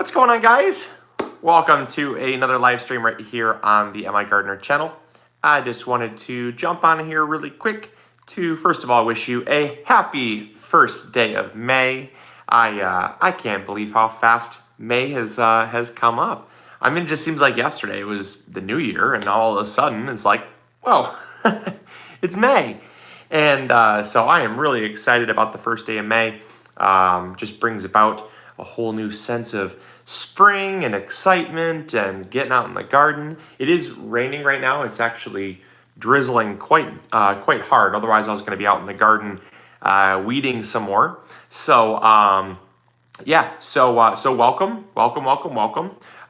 What's going on, guys? Welcome to another live stream right here on the MIgardener channel. I just wanted to jump on here really quick to first of all wish you a happy first day of May. I can't believe how fast May has come up. I mean, it just seems like yesterday was the new year, and all of a sudden it's like, whoa, it's May. And so I am really excited about the first day of May. Just brings about a whole new sense of spring and excitement and getting out in the garden. It is raining right now. It's actually drizzling quite hard. Otherwise, I was going to be out in the garden weeding some more. So yeah. So welcome.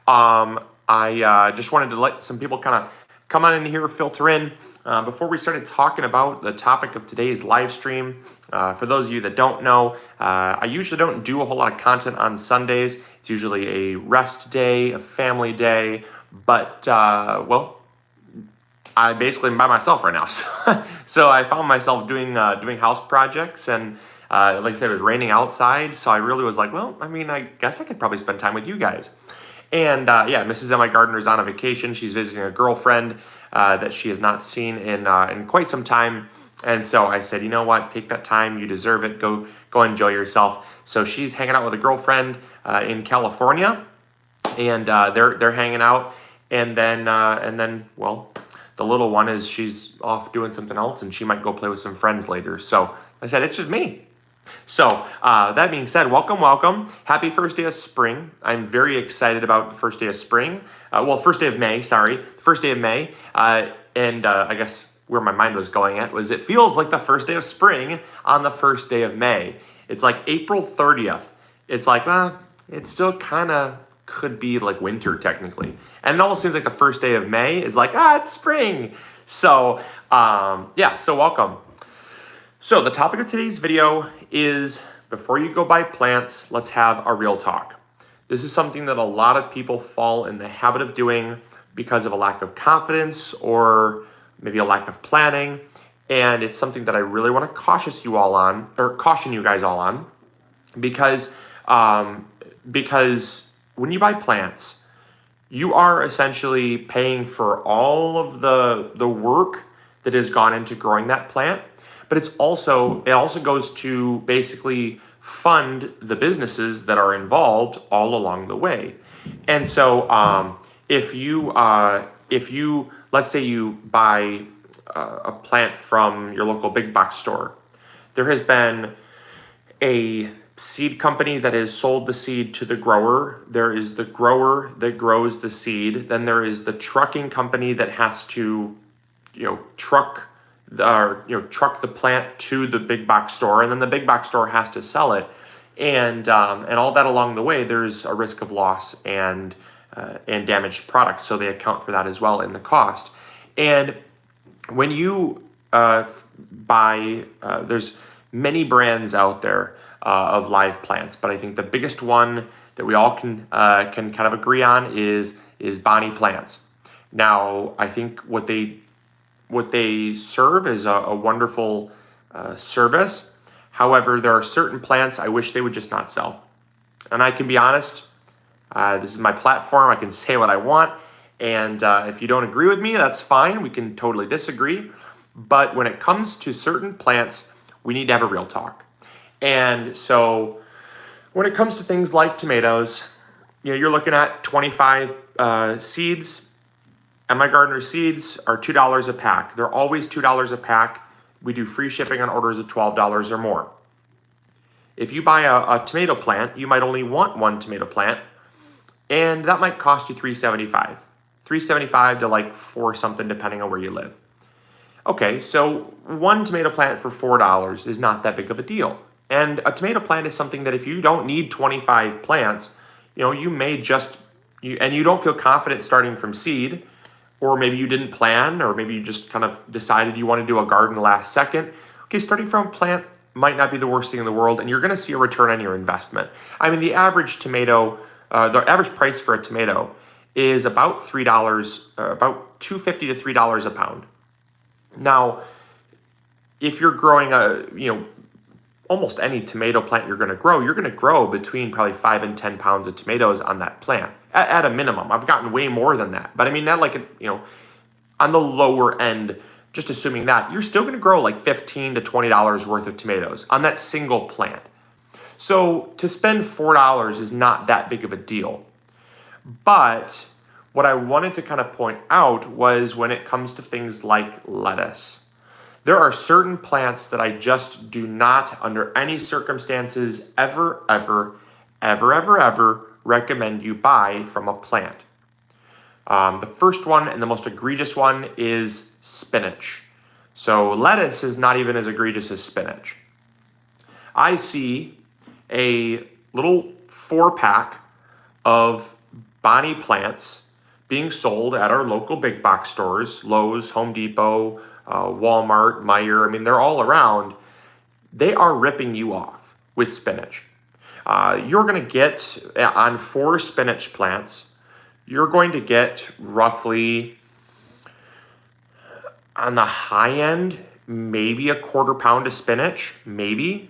I just wanted to let some people kind of come on in here, filter in. Before we started talking about the topic of today's live stream, for those of you that don't know, I usually don't do a whole lot of content on Sundays. It's usually a rest day, a family day, but well, I basically am by myself right now. So I found myself doing house projects, and like I said, it was raining outside, so I really was like, well, I mean, I guess I could probably spend time with you guys. And yeah, Mrs. MIgardener is on a vacation. She's visiting a girlfriend that she has not seen in quite some time. And so I said, you know what, take that time, you deserve it, go enjoy yourself. So she's hanging out with a girlfriend in California, and they're hanging out. And then well, the little one she's off doing something else, and she might go play with some friends later. So I said, it's just me. So that being said, welcome. Happy first day of spring. I'm very excited about the first day of spring. First day of May, sorry. First day of May. And I guess where my mind was going at was it feels like the first day of spring on the first day of May. It's like April 30th. It's like, it still kind of could be like winter technically. And it almost seems like the first day of May is like, it's spring. So yeah, so welcome. So the topic of today's video is, before you go buy plants, let's have a real talk. This is something that a lot of people fall in the habit of doing because of a lack of confidence or maybe a lack of planning. And it's something that I really want to caution you guys all on, because when you buy plants, you are essentially paying for all of the work that has gone into growing that plant. But it also goes to basically fund the businesses that are involved all along the way. And so if you let's say you buy a plant from your local big box store, there has been a seed company that has sold the seed to the grower. There is the grower that grows the seed. Then there is the trucking company that has to, truck the plant to the big box store, and then the big box store has to sell it, and all that along the way. There's a risk of loss and damaged product, so they account for that as well in the cost. And when you buy, there's many brands out there of live plants, but I think the biggest one that we all can kind of agree on is Bonnie Plants. Now, I think what they serve is a wonderful service. However, there are certain plants I wish they would just not sell. And I can be honest, this is my platform. I can say what I want. And if you don't agree with me, that's fine. We can totally disagree. But when it comes to certain plants, we need to have a real talk. And so when it comes to things like tomatoes, you're looking at 25 seeds. MIgardener seeds are $2 a pack. They're always $2 a pack. We do free shipping on orders of $12 or more. If you buy a tomato plant, you might only want one tomato plant, and that might cost you $3.75. $3.75 to like $4 something depending on where you live. Okay, so one tomato plant for $4 is not that big of a deal. And a tomato plant is something that if you don't need 25 plants, you may and you don't feel confident starting from seed, or maybe you didn't plan, or maybe you just kind of decided you want to do a garden last second. Okay, starting from a plant might not be the worst thing in the world, and you're going to see a return on your investment. I mean, the average tomato, the average price for a tomato is about $3, about $2.50 to $3 a pound. Now, if you're growing almost any tomato plant you're going to grow between probably 5 and 10 pounds of tomatoes on that plant at a minimum. I've gotten way more than that, but I mean, not like, on the lower end, just assuming that, you're still going to grow like $15 to $20 worth of tomatoes on that single plant. So to spend $4 is not that big of a deal. But what I wanted to kind of point out was when it comes to things like lettuce. There are certain plants that I just do not, under any circumstances, ever recommend you buy from a plant. The first one and the most egregious one is spinach. So lettuce is not even as egregious as spinach. I see a little 4-pack of Bonnie plants being sold at our local big box stores, Lowe's, Home Depot, Walmart, Meijer. I mean, they're all around. They are ripping you off with spinach. You're going to get, on 4 spinach plants, you're going to get roughly, on the high end, maybe a 1/4 pound of spinach, maybe.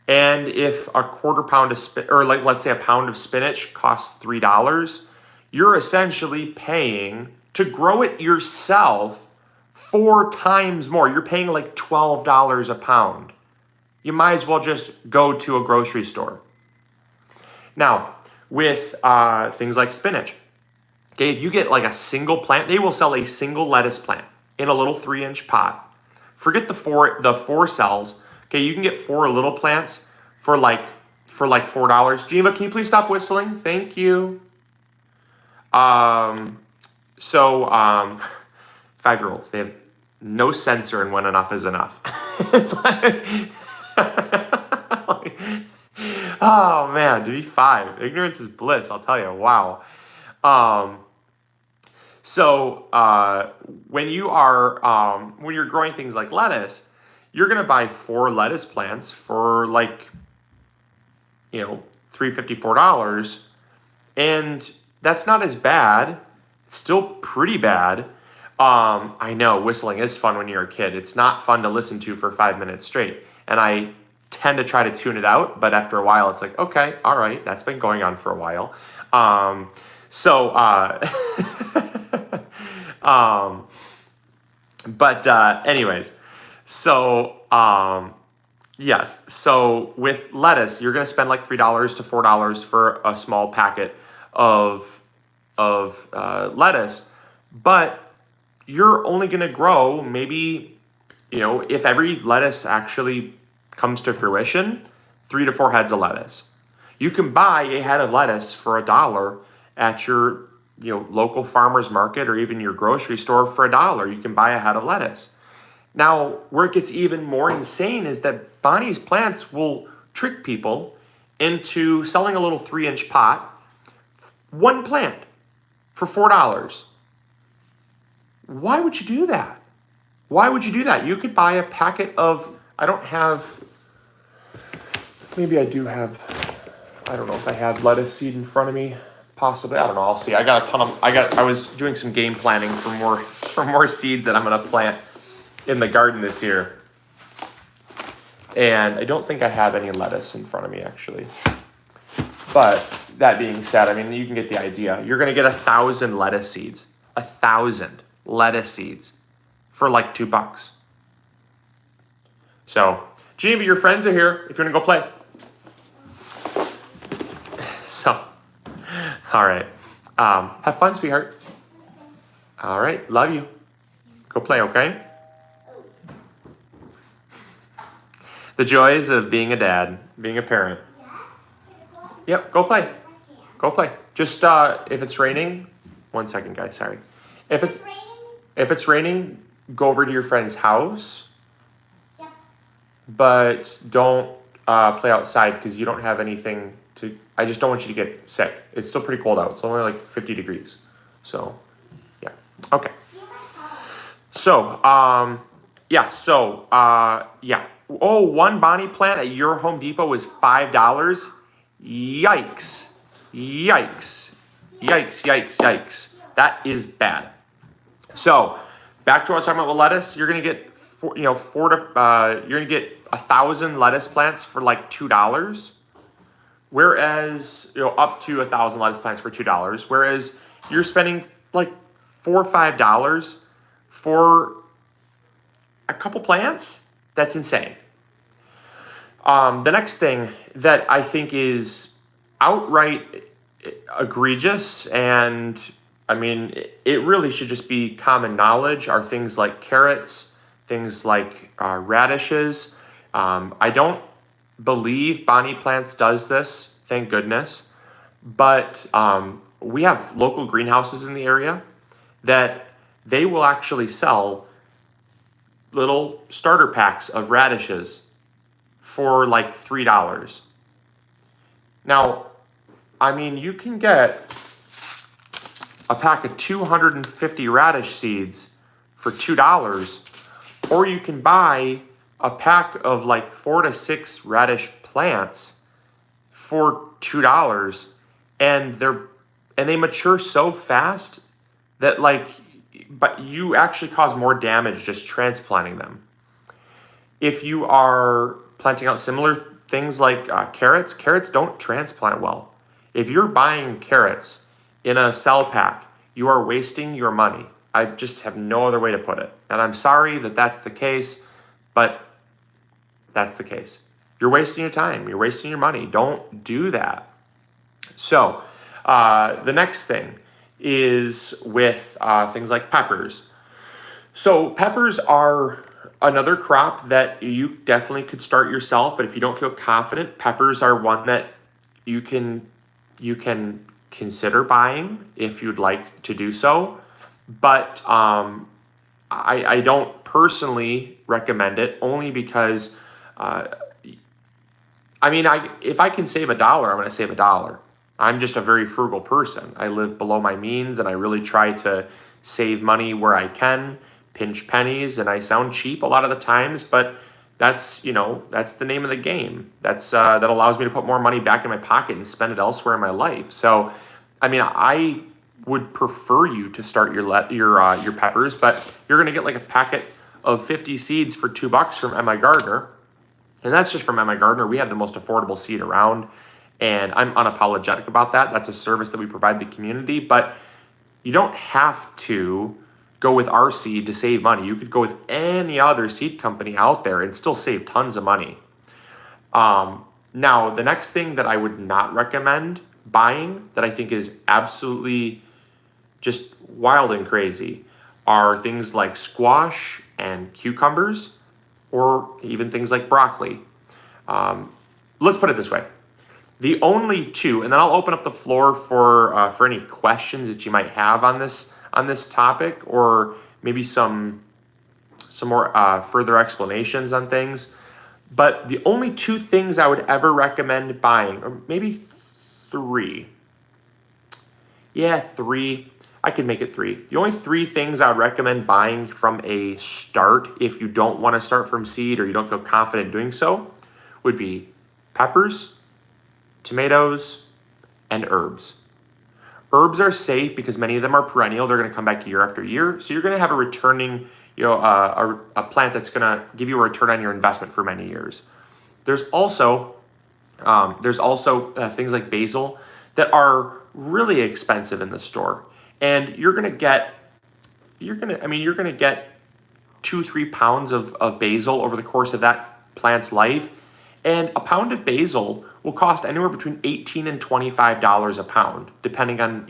And if a 1/4 pound of or like let's say a pound of spinach costs $3, you're essentially paying to grow it yourself 4 times more. You're paying like $12 a pound. You might as well just go to a grocery store. Now, with things like spinach, okay, if you get like a single plant, they will sell a single lettuce plant in a little 3-inch pot. Forget the four cells. Okay, you can get 4 little plants for like $4. Geneva, can you please stop whistling? Thank you. 5-year-olds, they have no censor in when enough is enough. It's like, oh man, to be 5, ignorance is bliss. I'll tell you. Wow. When you're growing things like lettuce, you're gonna buy 4 lettuce plants for like, $3.50, $4, and that's not as bad. It's still pretty bad. I know whistling is fun when you're a kid. It's not fun to listen to for 5 minutes straight, and I tend to try to tune it out, but after a while it's like, okay, all right, that's been going on for a while. Yes. So with lettuce, you're going to spend like $3 to $4 for a small packet of lettuce, but you're only going to grow maybe, if every lettuce actually comes to fruition, 3 to 4 heads of lettuce. You can buy a head of lettuce for $1 at your local farmer's market or even your grocery store for $1. You can buy a head of lettuce. Now, where it gets even more insane is that Bonnie's plants will trick people into selling a little 3-inch pot, 1 plant for $4. Why would you do that? Why would you do that? You could buy a packet of, maybe I do have, I don't know if I have lettuce seed in front of me. Possibly, I don't know. I'll see. I was doing some game planning for more seeds that I'm going to plant in the garden this year. And I don't think I have any lettuce in front of me, actually. But that being said, I mean, you can get the idea. You're going to get 1,000 lettuce seeds. 1,000 lettuce seeds for like $2. So, Geneva, your friends are here if you want to go play. So, all right. Have fun, sweetheart. All right. Love you. Go play, okay? The joys of being a dad, being a parent. Yep, go play. Go play. Just if it's raining, 1 second, guys, sorry. If it's raining, go over to your friend's house. Yep. But don't play outside because you don't have anything to. I just don't want you to get sick. It's still pretty cold out. It's only like 50 degrees. So, yeah. Okay. So, yeah. Oh, 1 Bonnie plant at your Home Depot is $5. Yikes. Yikes. Yikes, yikes, yikes. That is bad. So, back to what I was talking about with lettuce. You're going to get you're gonna get 1,000 lettuce plants for like $2. Whereas, up to 1,000 lettuce plants for $2. Whereas you're spending like $4 or $5 for a couple plants. That's insane. The next thing that I think is outright egregious, and I mean, it really should just be common knowledge, are things like carrots, things like radishes. I don't believe Bonnie Plants does this, thank goodness. But we have local greenhouses in the area that they will actually sell little starter packs of radishes for like $3. Now, I mean, you can get a pack of 250 radish seeds for $2, or you can buy a pack of like 4 to 6 radish plants for $2, and they mature so fast that but you actually cause more damage just transplanting them. If you are planting out similar things like carrots don't transplant well. If you're buying carrots in a cell pack, you are wasting your money. I just have no other way to put it. And I'm sorry that that's the case, but that's the case. You're wasting your time. You're wasting your money. Don't do that. So the next thing is with things like peppers. So peppers are another crop that you definitely could start yourself, but if you don't feel confident, peppers are one that you can consider buying if you'd like to do so. But I don't personally recommend it, only because if I can save $1, I'm going to save $1. I'm just a very frugal person. I live below my means, and I really try to save money where I can, pinch pennies, and I sound cheap a lot of the times, but that's the name of the game. That allows me to put more money back in my pocket and spend it elsewhere in my life. So, I mean, I would prefer you to start your peppers, but you're going to get like a packet of 50 seeds for $2 from MIgardener. And that's just from MIgardener. We have the most affordable seed around, and I'm unapologetic about that. That's a service that we provide the community, but you don't have to go with our seed to save money. You could go with any other seed company out there and still save tons of money. Now, the next thing that I would not recommend buying, that I think is absolutely just wild and crazy, are things like squash and cucumbers, or even things like broccoli. Let's put it this way. The only two, and then I'll open up the floor for any questions that you might have on this topic, or maybe some more further explanations on things. But the only two things I would ever recommend buying, or maybe three. Yeah, three. I could make it three. The only three things I would recommend buying from a start, if you don't want to start from seed or you don't feel confident doing so, would be peppers, tomatoes, and herbs. Herbs are safe because many of them are perennial. They're going to come back year after year. So you're going to have a returning, a plant that's going to give you a return on your investment for many years. There's also things like basil that are really expensive in the store. And you're going to get 2-3 pounds of basil over the course of that plant's life. And a pound of basil will cost anywhere between $18 and $25 a pound, depending on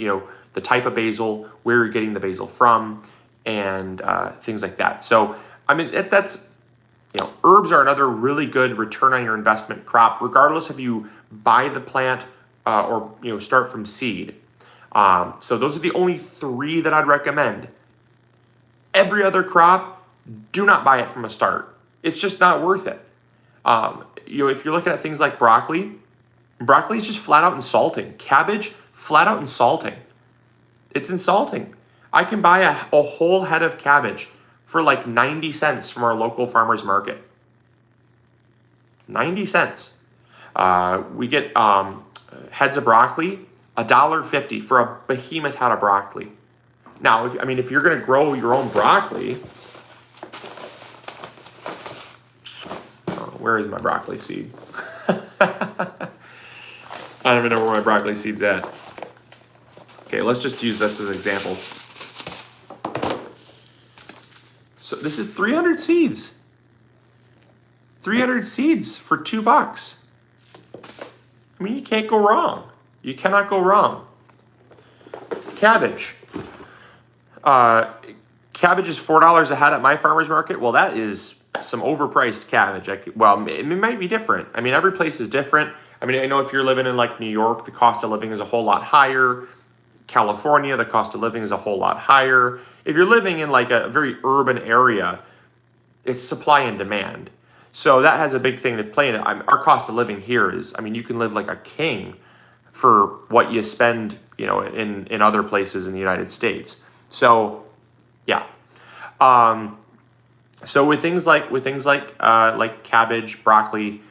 the type of basil, where you're getting the basil from, and things like that. So I mean, herbs are another really good return on your investment crop, regardless if you buy the plant or start from seed. So those are the only three that I'd recommend. Every other crop, do not buy it from a start. It's just not worth it. If you're looking at things like broccoli is just flat out insulting. Cabbage, flat out insulting. It's insulting. I can buy a whole head of cabbage for like 90 cents from our local farmer's market. 90 cents. We get heads of broccoli, $1.50 for a behemoth head of broccoli. Now, if you're going to grow your own broccoli, Where is my broccoli seed? I don't even know where my broccoli seed's at. Okay, let's just use this as an example. So this is 300 seeds. 300 seeds for $2. I mean, you can't go wrong. You cannot go wrong. Cabbage. Cabbage is $4 a head at my farmer's market. Well, that is some overpriced cabbage. Well, it might be different. I mean, every place is different. I mean, I know if you're living in like New York, the cost of living is a whole lot higher. California, the cost of living is a whole lot higher. If you're living in like a very urban area, it's supply and demand. So that has a big thing to play in it. Our cost of living here is, I mean, you can live like a king for what you spend, you know, in other places in the United States. So, yeah. So with things like cabbage, broccoli,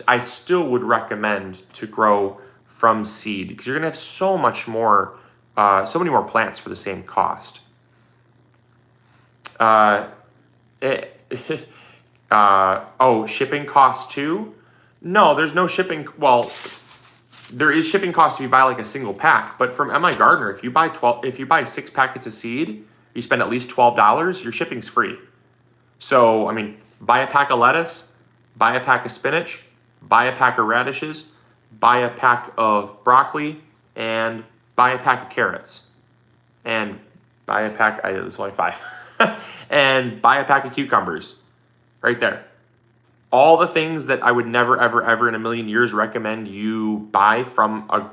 I still would recommend to grow from seed because you're gonna have so many more plants for the same cost. Shipping costs too? No, there's no shipping. Well, there is shipping costs if you buy like a single pack, but from MIgardener, if you buy 6 packets of seed, you spend at least $12, your shipping's free. So, I mean, buy a pack of lettuce, buy a pack of spinach, buy a pack of radishes, buy a pack of broccoli, and buy a pack of carrots. And buy a pack, there's only 5. And buy a pack of cucumbers. Right there. All the things that I would never, ever, ever in a million years recommend you buy from a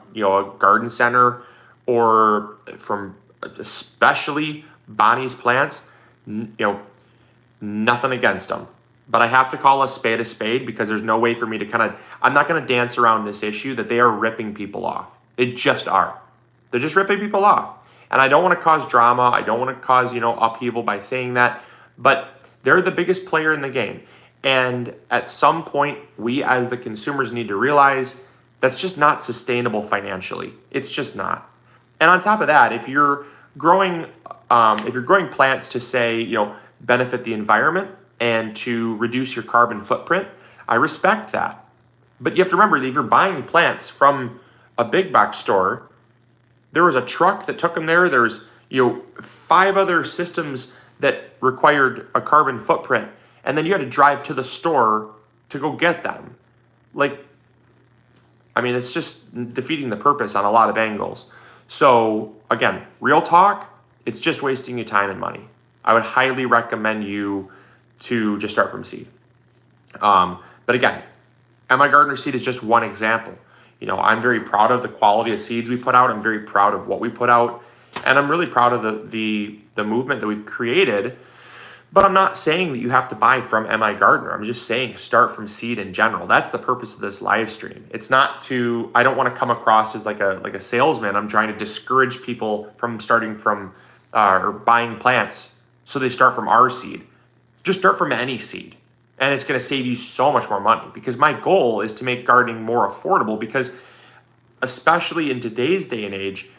garden center or from especially Bonnie's Plants, nothing against them. But I have to call a spade because there's no way for me to I'm not going to dance around this issue that they are ripping people off. They just are. They're just ripping people off. And I don't want to cause drama. I don't want to cause, upheaval by saying that. But they're the biggest player in the game. And at some point, we as the consumers need to realize that's just not sustainable financially. It's just not. And on top of that, if you're growing plants to say, benefit the environment and to reduce your carbon footprint, I respect that. But you have to remember that if you're buying plants from a big box store, there was a truck that took them there. There's 5 other systems that required a carbon footprint, and then you had to drive to the store to go get them. It's just defeating the purpose on a lot of angles. So again, real talk, it's just wasting your time and money. I would highly recommend you to just start from seed. But again, MIgardener seed is just one example. I'm very proud of the quality of seeds we put out. I'm very proud of what we put out. And I'm really proud of the movement that we've created. But I'm not saying that you have to buy from MIgardener. I'm just saying start from seed in general. That's the purpose of this live stream. It's not I don't want to come across as like a salesman. I'm trying to discourage people from starting from or buying plants so they start from our seed. Just start from any seed. And it's going to save you so much more money because my goal is to make gardening more affordable because especially in today's day and age,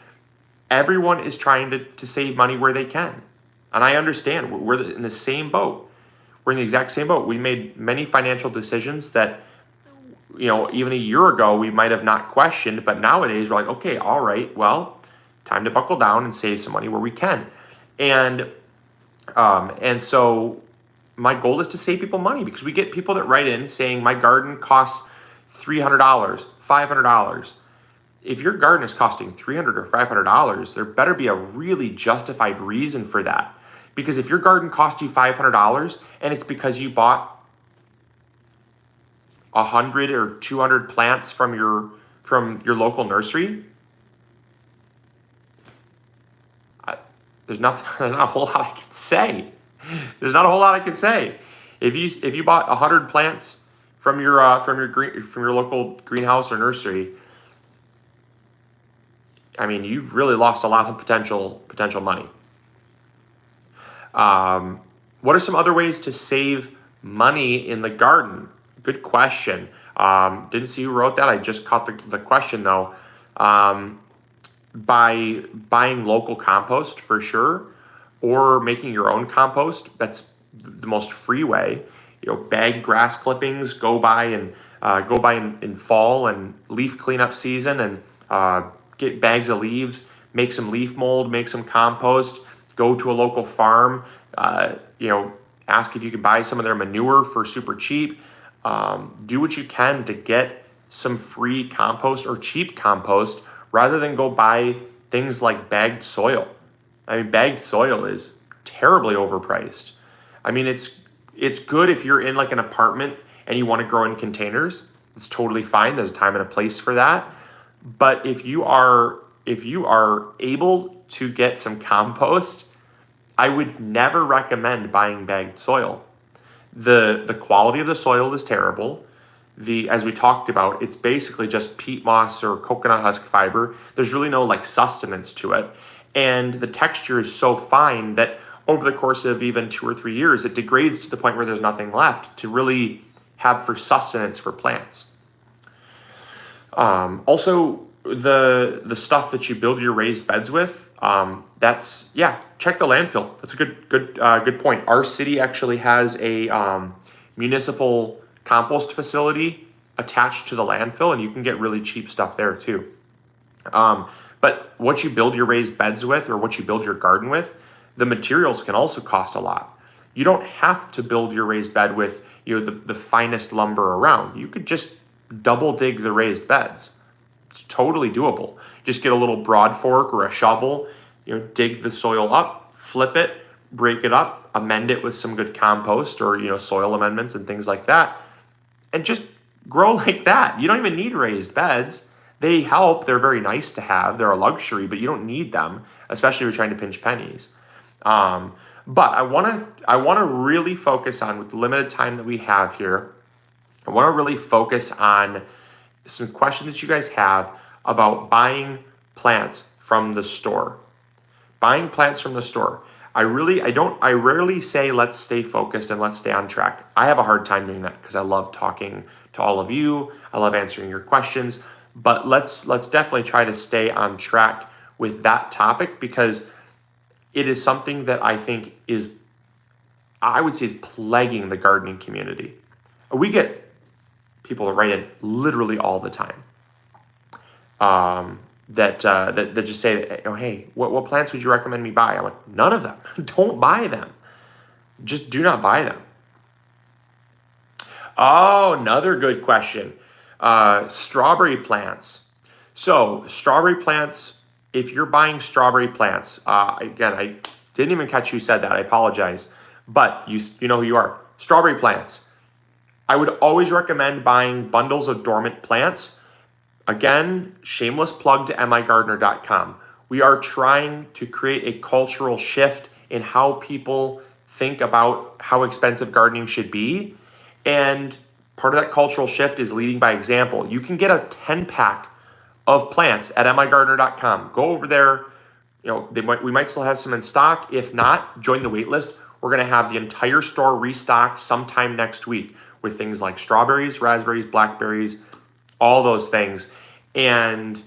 everyone is trying to save money where they can. And I understand we're in the same boat. We're in the exact same boat. We made many financial decisions that, even a year ago, we might have not questioned, but nowadays we're like, okay, all right, well, time to buckle down and save some money where we can. And so my goal is to save people money because we get people that write in saying my garden costs $300, $500. If your garden is costing $300 or $500, there better be a really justified reason for that. Because if your garden cost you $500 and it's because you bought 100 or 200 plants from your local nursery, there's not a whole lot I can say. There's not a whole lot I can say. If you bought 100 plants from your local greenhouse or nursery, I mean, you've really lost a lot of potential money. What are some other ways to save money in the garden? Good question. Didn't see who wrote that. I just caught the question though. By buying local compost for sure, or making your own compost. That's the most free way. bag grass clippings, go by in fall and leaf cleanup season, and get bags of leaves, make some leaf mold, make some compost, go to a local farm, ask if you can buy some of their manure for super cheap. Do what you can to get some free compost or cheap compost rather than go buy things like bagged soil. I mean, bagged soil is terribly overpriced. I mean, it's good if you're in like an apartment and you want to grow in containers. It's totally fine. There's a time and a place for that. But if you are able to get some compost, I would never recommend buying bagged soil. The quality of the soil is terrible. As we talked about, it's basically just peat moss or coconut husk fiber. There's really no like sustenance to it. And the texture is so fine that over the course of even 2 or 3 years, it degrades to the point where there's nothing left to really have for sustenance for plants. Also, the stuff that you build your raised beds with, check the landfill. That's a good point. Our city actually has a municipal compost facility attached to the landfill, and you can get really cheap stuff there too. But what you build your raised beds with, or what you build your garden with, the materials can also cost a lot. You don't have to build your raised bed with the finest lumber around. You could just double dig the raised beds. It's totally doable. Just get a little broad fork or a shovel, dig the soil up, flip it, break it up, amend it with some good compost or soil amendments and things like that, and just grow like that. You don't even need raised beds. They help. They're very nice to have. They're a luxury, but you don't need them, especially if you're trying to pinch pennies. But I want to really focus on, with the limited time that we have here, I want to really focus on some questions that you guys have about buying plants from the store. Buying plants from the store. I rarely say let's stay focused and let's stay on track. I have a hard time doing that because I love talking to all of you. I love answering your questions, but let's definitely try to stay on track with that topic, because it is something that I think is plaguing the gardening community. We get people write in literally all the time that just say, hey, what plants would you recommend me buy? I'm like, none of them. Don't buy them. Just do not buy them. Oh, another good question. Strawberry plants. So strawberry plants, if you're buying strawberry plants, again, I didn't even catch who said that. I apologize. But you know who you are. Strawberry plants. I would always recommend buying bundles of dormant plants. Again, shameless plug to MIgardener.com. We are trying to create a cultural shift in how people think about how expensive gardening should be. And part of that cultural shift is leading by example. You can get a 10-pack of plants at MIgardener.com. Go over there. We might still have some in stock. If not, join the wait list. We're going to have the entire store restocked sometime next week with things like strawberries, raspberries, blackberries, all those things. And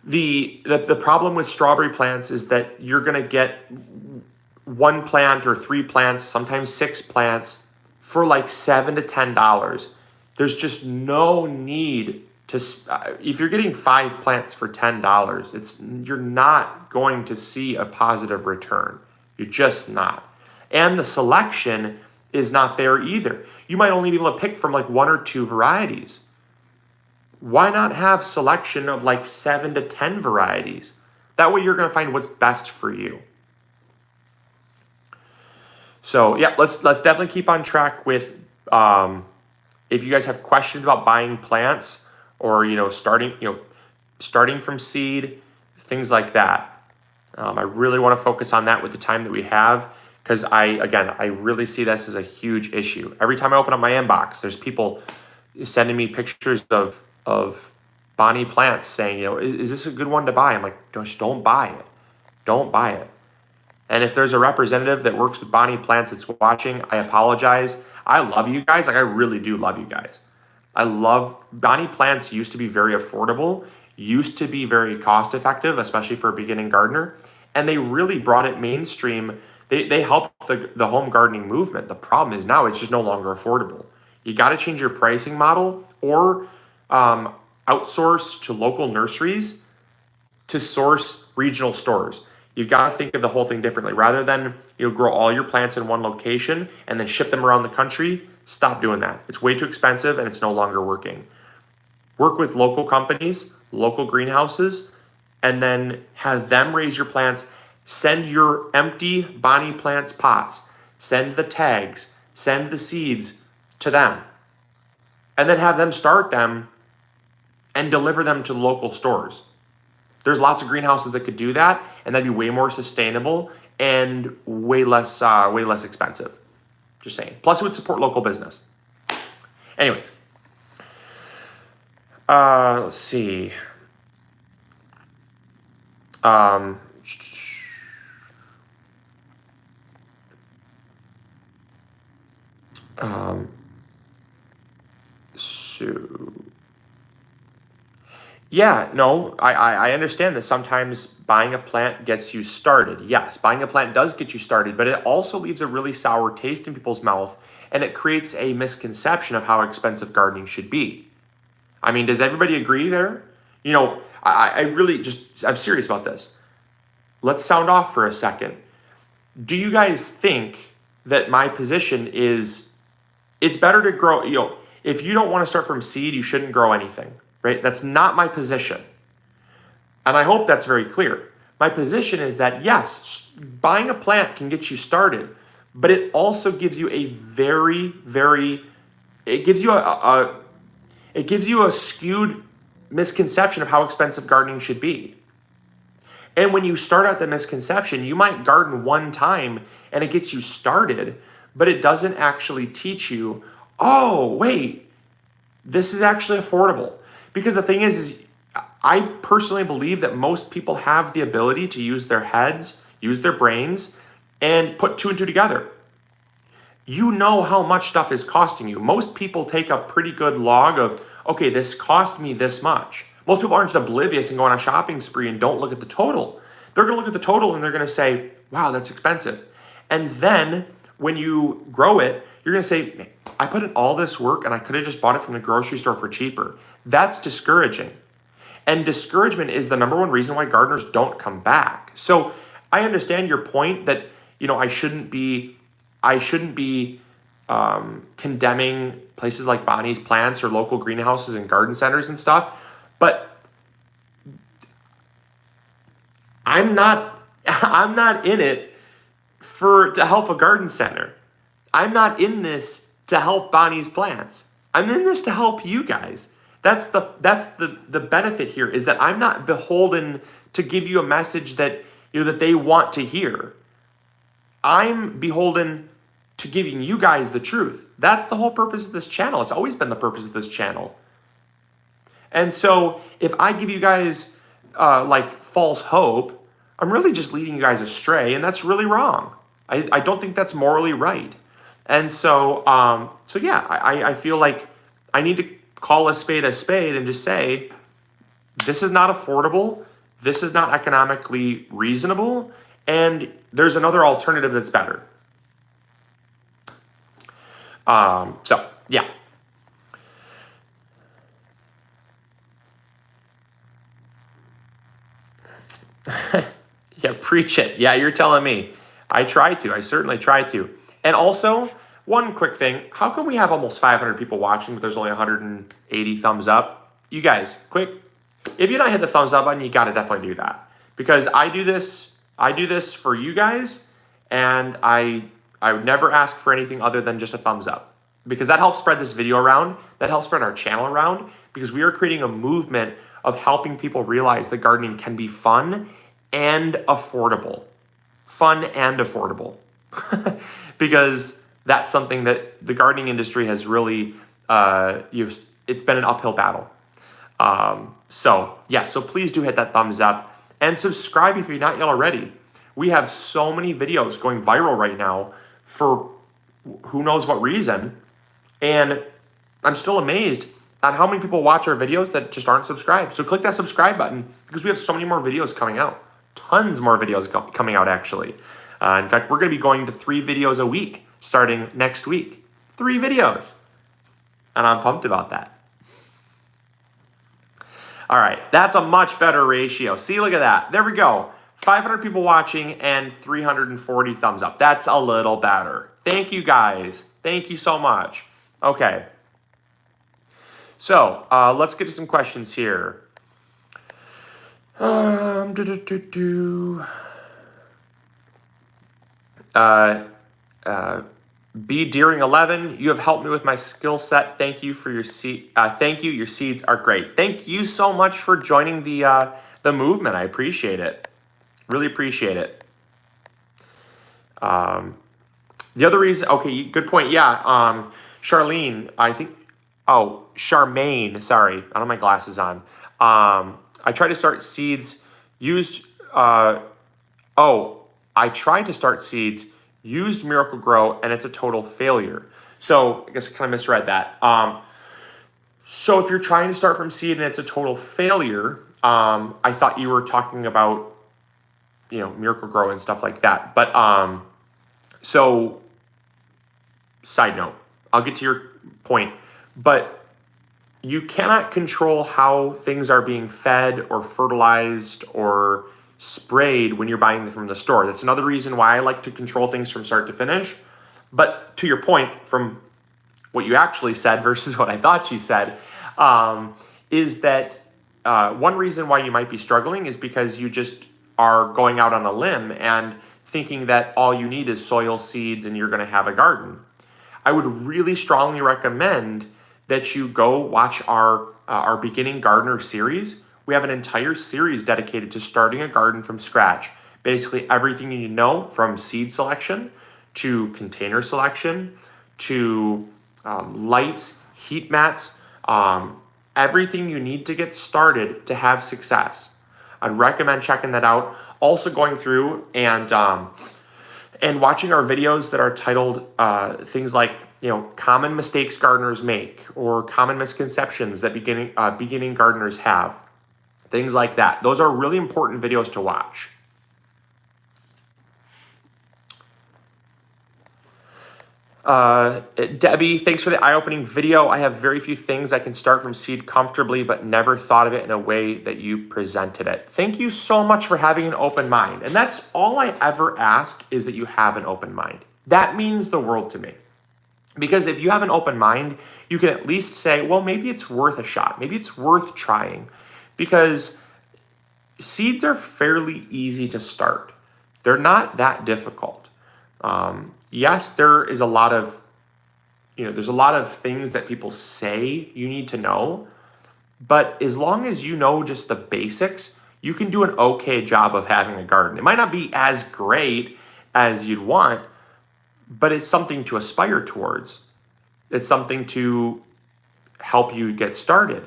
the problem with strawberry plants is that you're going to get 1 plant or 3 plants, sometimes 6 plants for like $7 to $10. There's just no need to, if you're getting 5 plants for $10, you're not going to see a positive return. You're just not. And the selection is not there either. You might only be able to pick from like 1 or 2 varieties. Why not have selection of like 7 to 10 varieties? That way you're going to find what's best for you. So yeah, let's definitely keep on track with, if you guys have questions about buying plants or, starting from seed, things like that. I really want to focus on that with the time that we have, because I really see this as a huge issue. Every time I open up my inbox, there's people sending me pictures of Bonnie plants saying, is this a good one to buy? I'm like, just don't buy it. Don't buy it. And if there's a representative that works with Bonnie plants that's watching, I apologize. I love you guys. Like, I really do love you guys. Bonnie plants used to be very affordable, used to be very cost effective, especially for a beginning gardener. And they really brought it mainstream They help the home gardening movement. The problem is now it's just no longer affordable. You got to change your pricing model or outsource to local nurseries to source regional stores. You've got to think of the whole thing differently. Rather than grow all your plants in one location and then ship them around the country, stop doing that. It's way too expensive and it's no longer working. Work with local companies, local greenhouses, and then have them raise your plants. Send your empty Bonnie Plants pots, send the tags, send the seeds to them, and then have them start them and deliver them to local stores. There's lots of greenhouses that could do that, and that'd be way more sustainable and way less expensive. Just saying. Plus, it would support local business. Anyways, let's see. So yeah, no, I understand that sometimes buying a plant gets you started. Yes, buying a plant does get you started, but it also leaves a really sour taste in people's mouth, and it creates a misconception of how expensive gardening should be. I mean, does everybody agree there? I really I'm serious about this. Let's sound off for a second. Do you guys think that my position is it's better to grow, if you don't want to start from seed, you shouldn't grow anything, right? That's not my position. And I hope that's very clear. My position is that yes, buying a plant can get you started, but it also gives you it gives you a skewed misconception of how expensive gardening should be. And when you start out the misconception, you might garden one time and it gets you started, but it doesn't actually teach you, oh, wait, this is actually affordable. Because the thing is I personally believe that most people have the ability to use their heads, use their brains, and put two and two together. You know how much stuff is costing you. Most people take a pretty good log of, okay, this cost me this much. Most people aren't just oblivious and go on a shopping spree and don't look at the total. They're going to look at the total and they're going to say, wow, that's expensive. And then when you grow it, you're going to say, I put in all this work and I could have just bought it from the grocery store for cheaper. That's discouraging. And discouragement is the number one reason why gardeners don't come back. So I understand your point that, I shouldn't be condemning places like Bonnie's Plants or local greenhouses and garden centers and stuff, but I'm not in it to help a garden center. I'm not in this to help Bonnie's Plants. I'm in this to help you guys. That's the benefit here, is that I'm not beholden to give you a message that that they want to hear. I'm beholden to giving you guys the truth. That's the whole purpose of this channel. It's always been the purpose of this channel. And so if I give you guys false hope, I'm really just leading you guys astray, and that's really wrong. I don't think that's morally right. And so yeah, I feel like I need to call a spade and just say, this is not affordable. This is not economically reasonable. And there's another alternative that's better. So yeah. Yeah, preach it. Yeah, you're telling me. I certainly try to. And also, one quick thing, how come we have almost 500 people watching, but there's only 180 thumbs up? You guys, quick, if you're not hit the thumbs up button, you got to definitely do that. Because I do this for you guys, and I would never ask for anything other than just a thumbs up. Because that helps spread this video around, that helps spread our channel around, because we are creating a movement of helping people realize that gardening can be fun and affordable. Fun and affordable. Because that's something that the gardening industry has really used. It's been an uphill battle. So please do hit that thumbs up and subscribe if you're not yet already. We have so many videos going viral right now for who knows what reason. And I'm still amazed at how many people watch our videos that just aren't subscribed. So click that subscribe button, because we have so many more videos coming out. Tons more videos coming out, actually. In fact, we're going to be going to 3 videos a week starting next week. 3 videos. And I'm pumped about that. All right, that's a much better ratio. See, look at that. There we go. 500 people watching and 340 thumbs up. That's a little better. Thank you, guys. Thank you so much. Okay. So let's get to some questions here. B Deering 11, you have helped me with my skill set. Thank you for your seed. Thank you. Your seeds are great. Thank you so much for joining the movement. I appreciate it. Really appreciate it. The other reason, okay, good point. Yeah, Charlene, I think. Oh, Charmaine. Sorry, I don't have my glasses on. I tried to start seeds. I tried to start seeds. Used Miracle Grow, and it's a total failure. So I guess I kind of misread that. So if you're trying to start from seed and it's a total failure, I thought you were talking about, Miracle Grow and stuff like that. But so side note, I'll get to your point, but you cannot control how things are being fed or fertilized or sprayed when you're buying them from the store. That's another reason why I like to control things from start to finish. But to your point, from what you actually said versus what I thought you said, is that one reason why you might be struggling is because you just are going out on a limb and thinking that all you need is soil, seeds, and you're going to have a garden. I would really strongly recommend that you go watch our Beginning Gardener series. We have an entire series dedicated to starting a garden from scratch. Basically everything you need to know, from seed selection to container selection to lights, heat mats, everything you need to get started to have success. I'd recommend checking that out. Also going through and watching our videos that are titled things like, common mistakes gardeners make or common misconceptions that beginning gardeners have. Things like that. Those are really important videos to watch. Debbie, thanks for the eye-opening video. I have very few things I can start from seed comfortably, but never thought of it in a way that you presented it. Thank you so much for having an open mind. And that's all I ever ask, is that you have an open mind. That means the world to me. Because if you have an open mind, you can at least say, well, maybe it's worth a shot. Maybe it's worth trying. Because seeds are fairly easy to start. They're not that difficult. Yes, there is a lot of, there's a lot of things that people say you need to know, but as long as you know just the basics, you can do an okay job of having a garden. It might not be as great as you'd want, but it's something to aspire towards. It's something to help you get started.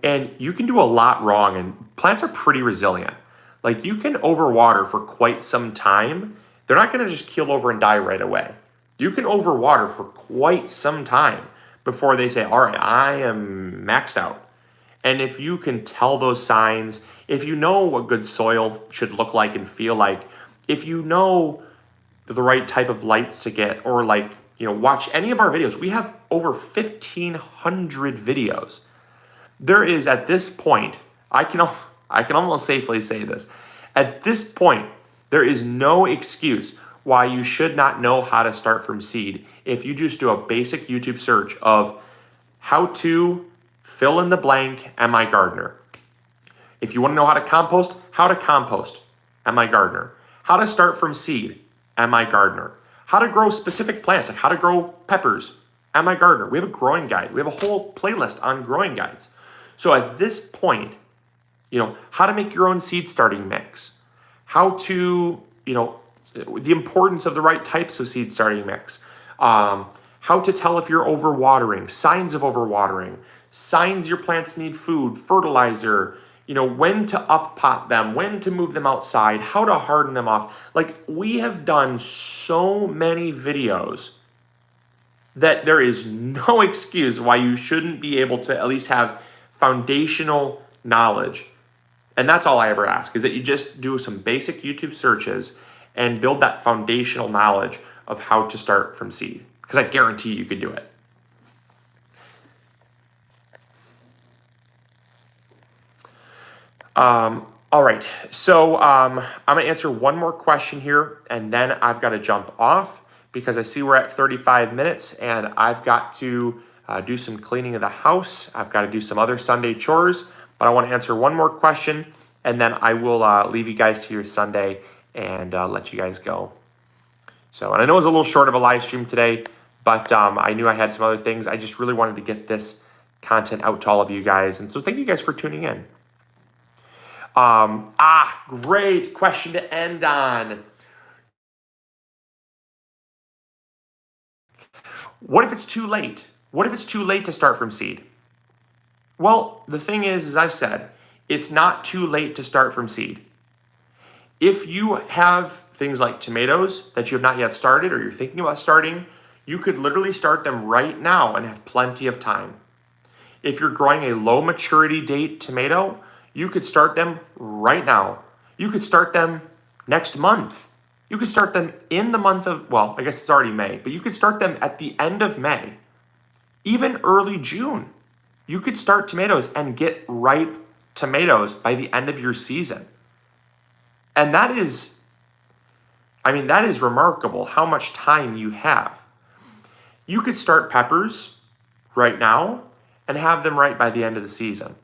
And you can do a lot wrong, and plants are pretty resilient. Like, you can overwater for quite some time. They're not going to just keel over and die right away. You can overwater for quite some time before they say, all right, I am maxed out. And if you can tell those signs, if you know what good soil should look like and feel like, if you know the right type of lights to get, or watch any of our videos. We have over 1,500 videos. There is, at this point, I can almost safely say this. At this point, there is no excuse why you should not know how to start from seed if you just do a basic YouTube search of how to fill in the blank MIgardener. If you want to know how to compost, MIgardener. How to start from seed, MIgardener. How to grow specific plants, like how to grow peppers, MIgardener. We have a growing guide. We have a whole playlist on growing guides. So at this point, how to make your own seed starting mix, how to, the importance of the right types of seed starting mix, how to tell if you're overwatering, signs of overwatering, signs your plants need food, fertilizer, when to up pot them, when to move them outside, how to harden them off. Like, we have done so many videos that there is no excuse why you shouldn't be able to at least have foundational knowledge. And that's all I ever ask, is that you just do some basic YouTube searches and build that foundational knowledge of how to start from seed, because I guarantee you could do it. All right, so I'm gonna answer one more question here, and then I've got to jump off because I see we're at 35 minutes, and I've got to do some cleaning of the house. I've got to do some other Sunday chores, but I want to answer one more question, and then I will leave you guys to your Sunday and let you guys go. So, and I know it was a little short of a live stream today, but I knew I had some other things. I just really wanted to get this content out to all of you guys, and so thank you guys for tuning in. Great question to end on. What if it's too late? What if it's too late to start from seed? Well, the thing is, as I said, it's not too late to start from seed. If you have things like tomatoes that you have not yet started or you're thinking about starting, you could literally start them right now and have plenty of time. If you're growing a low maturity date tomato, you could start them right now. You could start them next month. You could start them in the month of, well, I guess it's already May, but you could start them at the end of May, even early June. You could start tomatoes and get ripe tomatoes by the end of your season. And that is remarkable how much time you have. You could start peppers right now and have them right by the end of the season.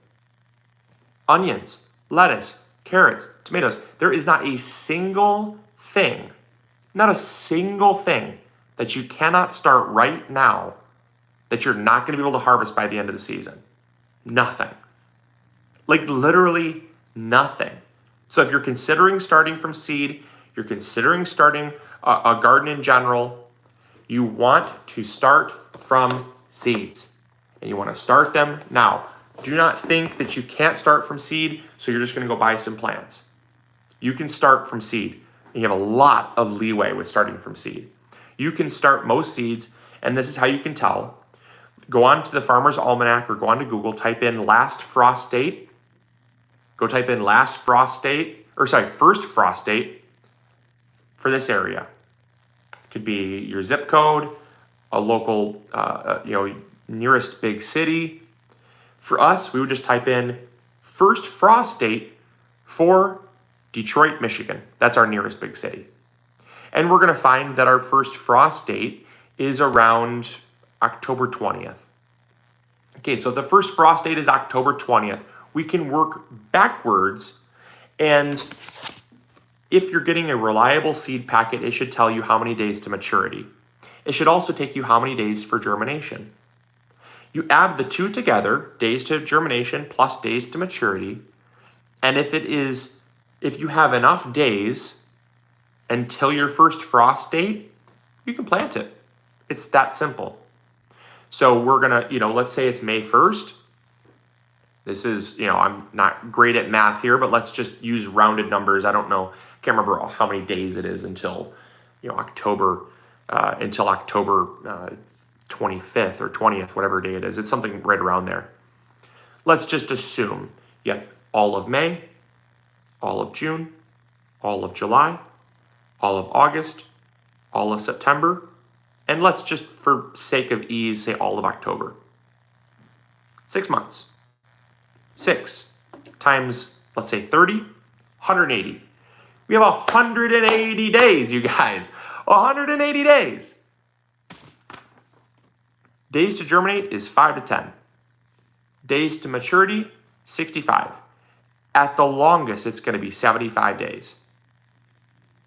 Onions, lettuce, carrots, tomatoes. There is not a single thing that you cannot start right now that you're not going to be able to harvest by the end of the season. Nothing. Like literally nothing. So if you're considering starting from seed, you're considering starting a garden in general, you want to start from seeds. And you want to start them now. Do not think that you can't start from seed, so you're just going to go buy some plants. You can start from seed. And you have a lot of leeway with starting from seed. You can start most seeds, and this is how you can tell. Go on to the Farmer's Almanac or go on to Google, type in last frost date. Go type in first frost date for this area. It could be your zip code, a local, nearest big city. For us, we would just type in first frost date for Detroit, Michigan. That's our nearest big city. And we're going to find that our first frost date is around October 20th. Okay, so the first frost date is October 20th. We can work backwards, and if you're getting a reliable seed packet, it should tell you how many days to maturity. It should also take you how many days for germination. You add the two together, days to germination plus days to maturity, and if you have enough days until your first frost date, you can plant it. It's that simple. So we're gonna, let's say it's May 1st. This is, I'm not great at math here, but let's just use rounded numbers. I don't know, I can't remember how many days it is until, October 25th or 20th, whatever day it is. It's something right around there. Let's just assume you have all of May, all of June, all of July, all of August, all of September, and let's just, for sake of ease, say all of October. 6 months. 6 times, let's say 30, 180. We have 180 days, you guys. 180 days. Days to germinate is 5 to 10. Days to maturity, 65. At the longest, it's going to be 75 days.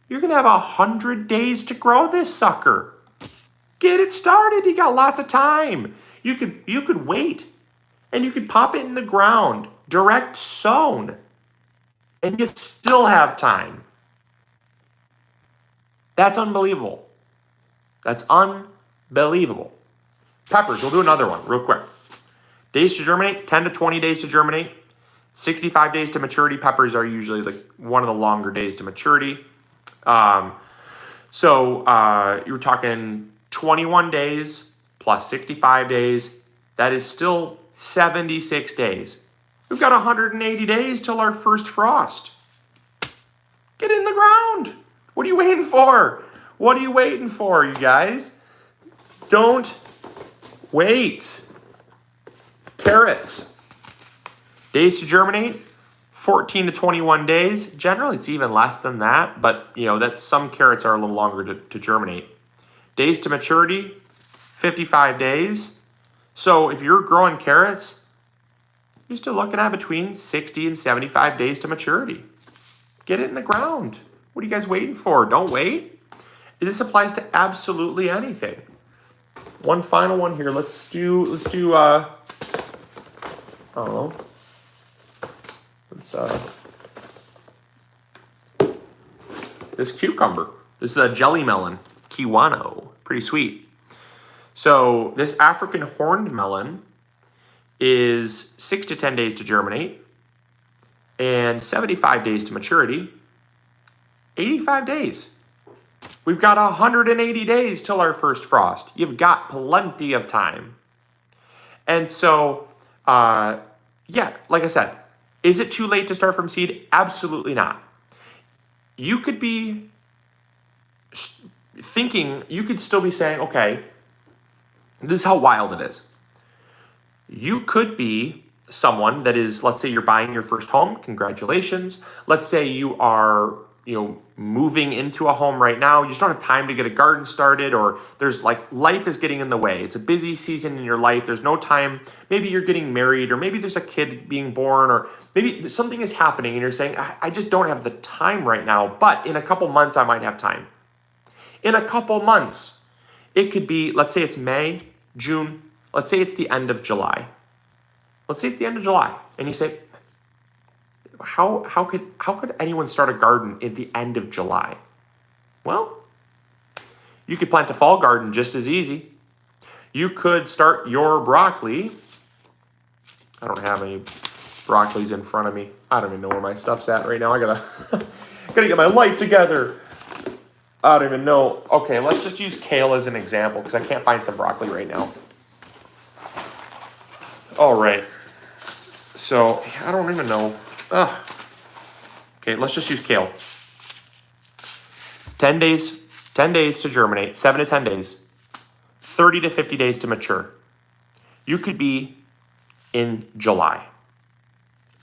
You're going to have 100 days to grow this sucker. Get it started. You got lots of time. You could wait, and you could pop it in the ground, direct sown, and you still have time. That's unbelievable. That's unbelievable. Peppers, we'll do another one real quick. Days to germinate, 10 to 20 days to germinate. 65 days to maturity. Peppers are usually like one of the longer days to maturity. So you're talking 21 days plus 65 days. That is still 76 days. We've got 180 days till our first frost. Get in the ground. What are you waiting for? What are you waiting for, you guys? Don't wait. Carrots. Days to germinate, 14 to 21 days. Generally, it's even less than that, but that's some carrots are a little longer to germinate. Days to maturity, 55 days. So if you're growing carrots, you're still looking at between 60 and 75 days to maturity. Get it in the ground. What are you guys waiting for? Don't wait. This applies to absolutely anything. One final one here. Let's do I don't know. This cucumber. This is a jelly melon, kiwano. Pretty sweet. So this African horned melon is 6 to 10 days to germinate and 75 days to maturity. 85 days. We've got 180 days till our first frost. You've got plenty of time. And so, yeah, like I said, is it too late to start from seed? Absolutely not. You could be thinking, you could still be saying, okay, this is how wild it is. You could be someone that is, let's say you're buying your first home. Congratulations. Let's say you are, moving into a home right now. You just don't have time to get a garden started, or there's life is getting in the way. It's a busy season in your life. There's no time. Maybe you're getting married, or maybe there's a kid being born, or maybe something is happening and you're saying, I just don't have the time right now, but in a couple months I might have time. In a couple months, it could be, let's say it's May, June, let's say it's the end of July. Let's say it's the end of July, and you say, how could anyone start a garden at the end of July? Well, you could plant a fall garden just as easy. You could start your broccoli. I don't have any broccolis in front of me. I don't even know where my stuff's at right now. I gotta get my life together. I don't even know. Okay, let's just use kale as an example because I can't find some broccoli right now. All right. So I don't even know. Okay, let's just use kale. 10 days to germinate, 7 to 10 days, 30 to 50 days to mature. You could be in July.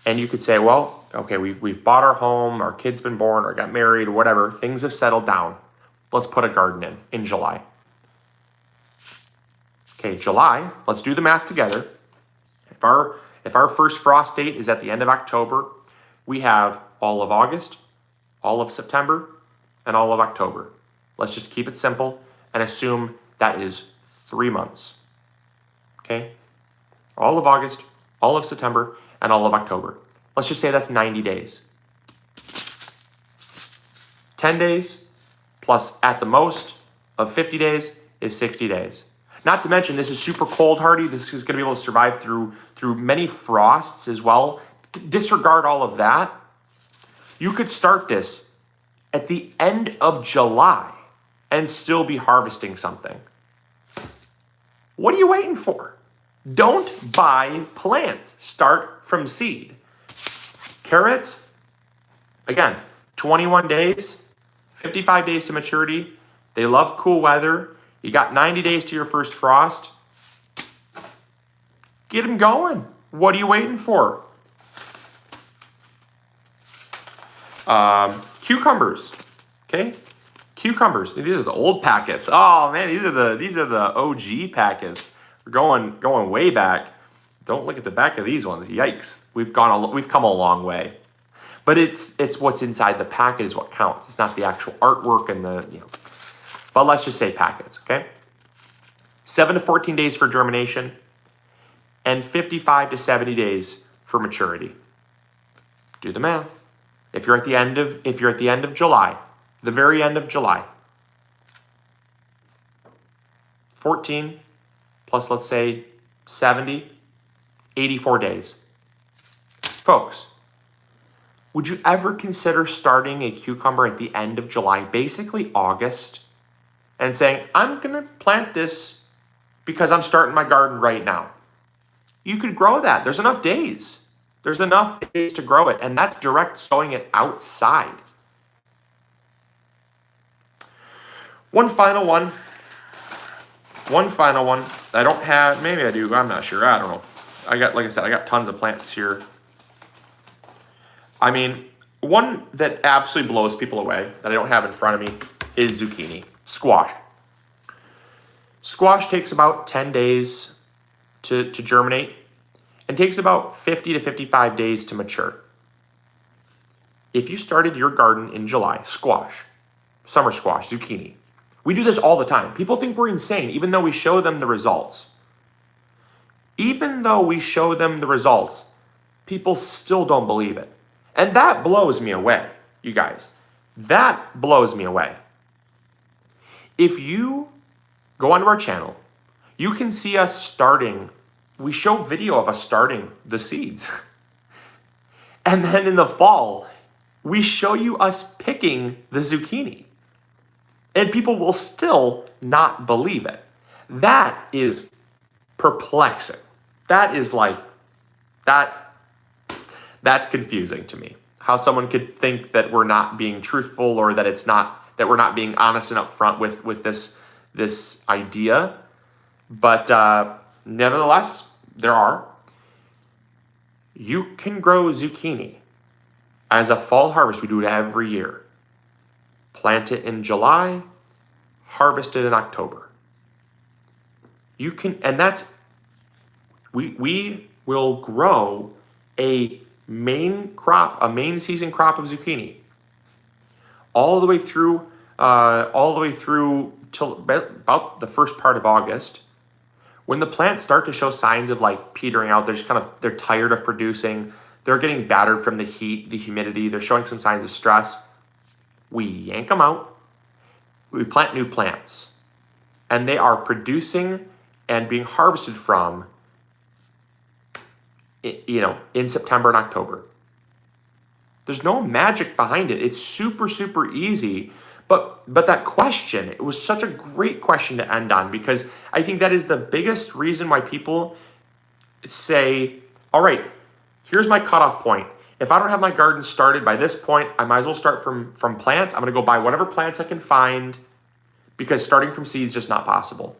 And you could say, well, okay, we've bought our home, our kid's been born, or got married, or whatever. Things have settled down. Let's put a garden in July. Okay, July, let's do the math together. If our first frost date is at the end of October, we have all of August, all of September, and all of October. Let's just keep it simple and assume that is 3 months. Okay? All of August, all of September, and all of October. Let's just say that's 90 days. 10 days plus at the most of 50 days is 60 days. Not to mention, this is super cold hardy. This is going to be able to survive through many frosts as well. Disregard all of that. You could start this at the end of July and still be harvesting something. What are you waiting for? Don't buy plants. Start from seed. Carrots, again, 21 days, 55 days to maturity. They love cool weather. You got 90 days to your first frost. Get them going. What are you waiting for? Cucumbers. Okay, cucumbers. These are the old packets. Oh man, these are the OG packets. We're going way back. Don't look at the back of these ones. Yikes. We've come a long way. But it's what's inside the packet is what counts. It's not the actual artwork and But let's just say packets, okay? 7 to 14 days for germination and 55 to 70 days for maturity. Do the math. If you're at the end of July, the very end of July, 14 plus, let's say, 70, 84 days. Folks, would you ever consider starting a cucumber at the end of July, basically August, and saying, I'm going to plant this because I'm starting my garden right now? You could grow that. There's enough days. There's enough days to grow it, and that's direct sowing it outside. One final one. I don't have, maybe I do, I'm not sure, I don't know. Like I said, I got tons of plants here. I mean, one that absolutely blows people away that I don't have in front of me is zucchini, squash. Squash takes about 10 days to germinate and takes about 50 to 55 days to mature. If you started your garden in July, squash, summer squash, zucchini. We do this all the time. People think we're insane, even though we show them the results. Even though we show them the results, people still don't believe it. And that blows me away, you guys. That blows me away. If you go onto our channel, you can see us starting, we show video of us starting the seeds. And then in the fall, we show you us picking the zucchini. And people will still not believe it. That is perplexing. That is like, that's confusing to me. How someone could think that we're not being truthful or that that we're not being honest and upfront with this idea. But nevertheless, there are. You can grow zucchini as a fall harvest. We do it every year. Plant it in July, harvest it in October. You can, and that's, we will grow a main crop, a main season crop of zucchini, all the way through till about the first part of August. When the plants start to show signs of like petering out, they're tired of producing, they're getting battered from the heat, the humidity, they're showing some signs of stress. We yank them out, we plant new plants, and they are producing and being harvested from, in September and October. There's no magic behind it. It's super, super easy. But that question, it was such a great question to end on, because I think that is the biggest reason why people say, all right, here's my cutoff point. If I don't have my garden started by this point, I might as well start from plants. I'm going to go buy whatever plants I can find, because starting from seeds is just not possible.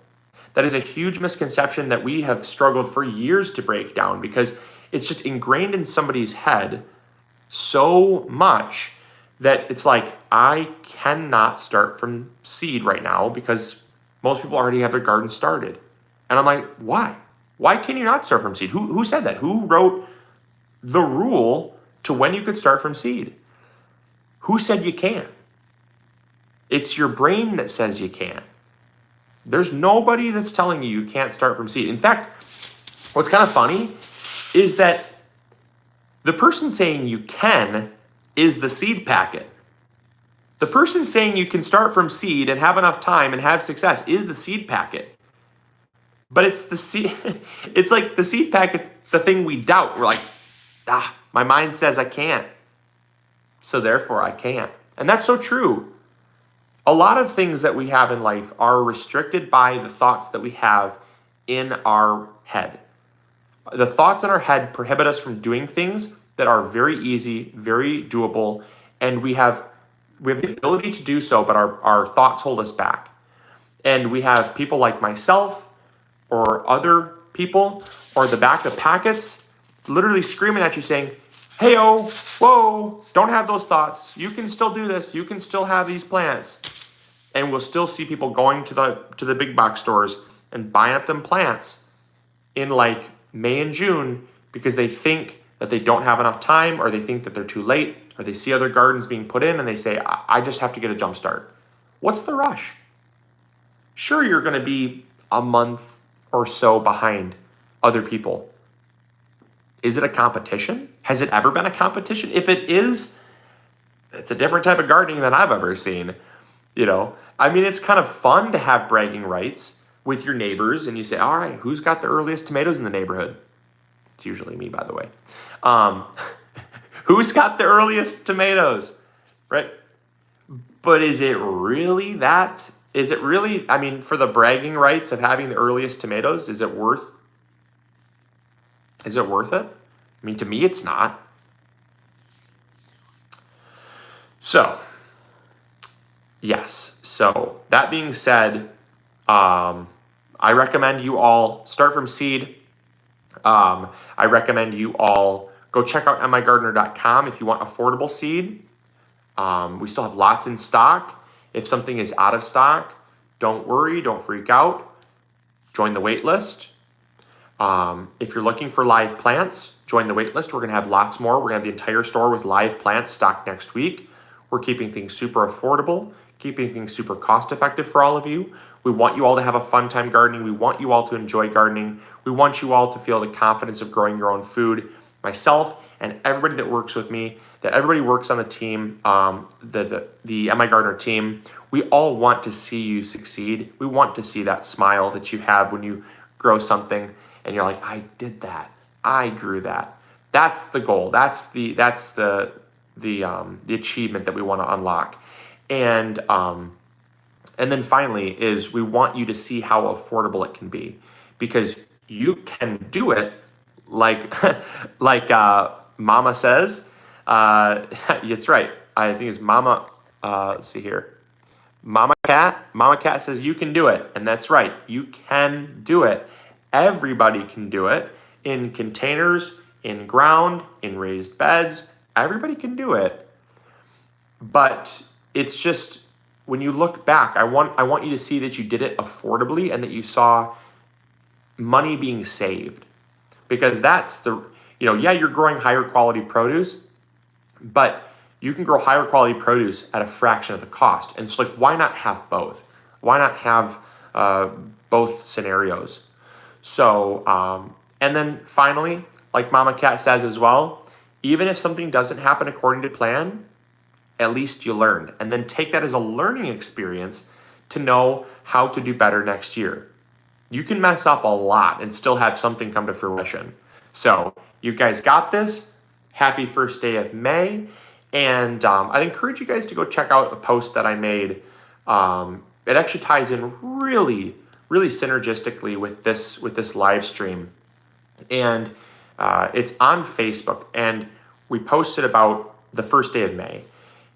That is a huge misconception that we have struggled for years to break down, because it's just ingrained in somebody's head so much that it's like, I cannot start from seed right now because most people already have their garden started. And I'm like, why? Why can you not start from seed? Who said that? Who wrote the rule to when you could start from seed? Who said you can't? It's your brain that says you can't. There's nobody that's telling you can't start from seed. In fact, what's kind of funny is that the person saying you can is the seed packet. The person saying you can start from seed and have enough time and have success is the seed packet. But it's the seed, it's like the seed packet's the thing we doubt. We're like, my mind says I can't, so therefore I can't. And that's so true. A lot of things that we have in life are restricted by the thoughts that we have in our head. The thoughts in our head prohibit us from doing things that are very easy, very doable, and we have the ability to do so, but our thoughts hold us back. And we have people like myself or other people or the back of packets literally screaming at you saying, hey-oh, whoa, don't have those thoughts. You can still do this. You can still have these plants. And we'll still see people going to the big box stores and buying up them plants in like May and June because they think that they don't have enough time, or they think that they're too late, or they see other gardens being put in and they say, I just have to get a jump start. What's the rush? Sure, you're going to be a month or so behind other people. Is it a competition? Has it ever been a competition? If it is, it's a different type of gardening than I've ever seen. I mean, it's kind of fun to have bragging rights with your neighbors, and you say, all right, who's got the earliest tomatoes in the neighborhood? It's usually me, by the way. Who's got the earliest tomatoes, right? But is it really, I mean, for the bragging rights of having the earliest tomatoes, is it worth it? I mean, to me, it's not. So, Yes. So that being said, I recommend you all start from seed. I recommend you all go check out MIgardener.com if you want affordable seed. We still have lots in stock. If something is out of stock, don't worry, don't freak out. Join the wait list. If you're looking for live plants, join the wait list. We're going to have lots more. We're going to have the entire store with live plants stocked next week. We're keeping things super affordable, keeping things super cost effective for all of you. We want you all to have a fun time gardening. We want you all to enjoy gardening. We want you all to feel the confidence of growing your own food. Myself and everybody that works with me, that everybody works on the team, the MIgardener team, we all want to see you succeed. We want to see that smile that you have when you grow something and you're like, I did that. I grew that. That's the goal. That's the achievement that we want to unlock. And then finally is we want you to see how affordable it can be, because you can do it like Mama says. It's right. I think it's Mama. Let's see here. Mama Cat says you can do it, and that's right. You can do it. Everybody can do it in containers, in ground, in raised beds. Everybody can do it. But it's just, when you look back, I want you to see that you did it affordably and that you saw money being saved. Because that's you're growing higher quality produce, but you can grow higher quality produce at a fraction of the cost. And it's like, why not have both? Why not have both scenarios? So, and then finally, like Mama Cat says as well, even if something doesn't happen according to plan, at least you learned. And then take that as a learning experience to know how to do better next year. You can mess up a lot and still have something come to fruition. So you guys got this. Happy first day of May. And I'd encourage you guys to go check out a post that I made. It actually ties in really, really synergistically with this live stream. And it's on Facebook. And we posted about the first day of May.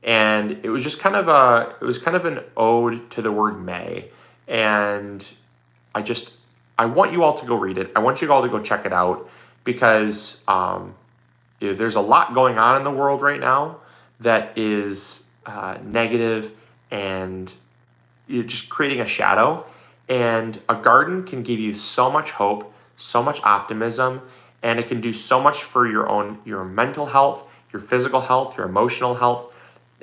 And it was just kind of an ode to the word May. And I want you all to go read it. I want you all to go check it out, because there's a lot going on in the world right now that is negative, and you're just creating a shadow. And a garden can give you so much hope, so much optimism, and it can do so much for your mental health, your physical health, your emotional health.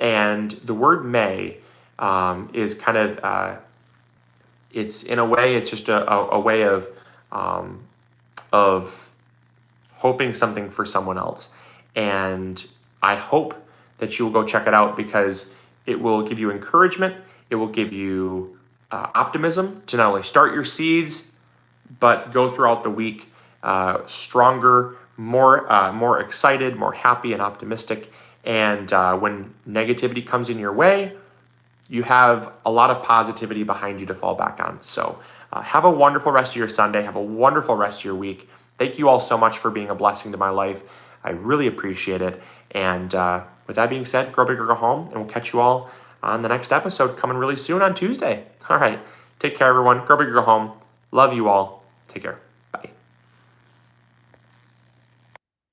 And the word May is kind of, it's in a way, it's just a way of hoping something for someone else. And I hope that you will go check it out, because it will give you encouragement. It will give you optimism to not only start your seeds, but go throughout the week stronger, more excited, more happy and optimistic. And when negativity comes in your way, you have a lot of positivity behind you to fall back on. So have a wonderful rest of your Sunday. Have a wonderful rest of your week. Thank you all so much for being a blessing to my life. I really appreciate it. And with that being said, grow big or go home, and we'll catch you all on the next episode coming really soon on Tuesday. All right. Take care, everyone. Grow big or go home. Love you all. Take care.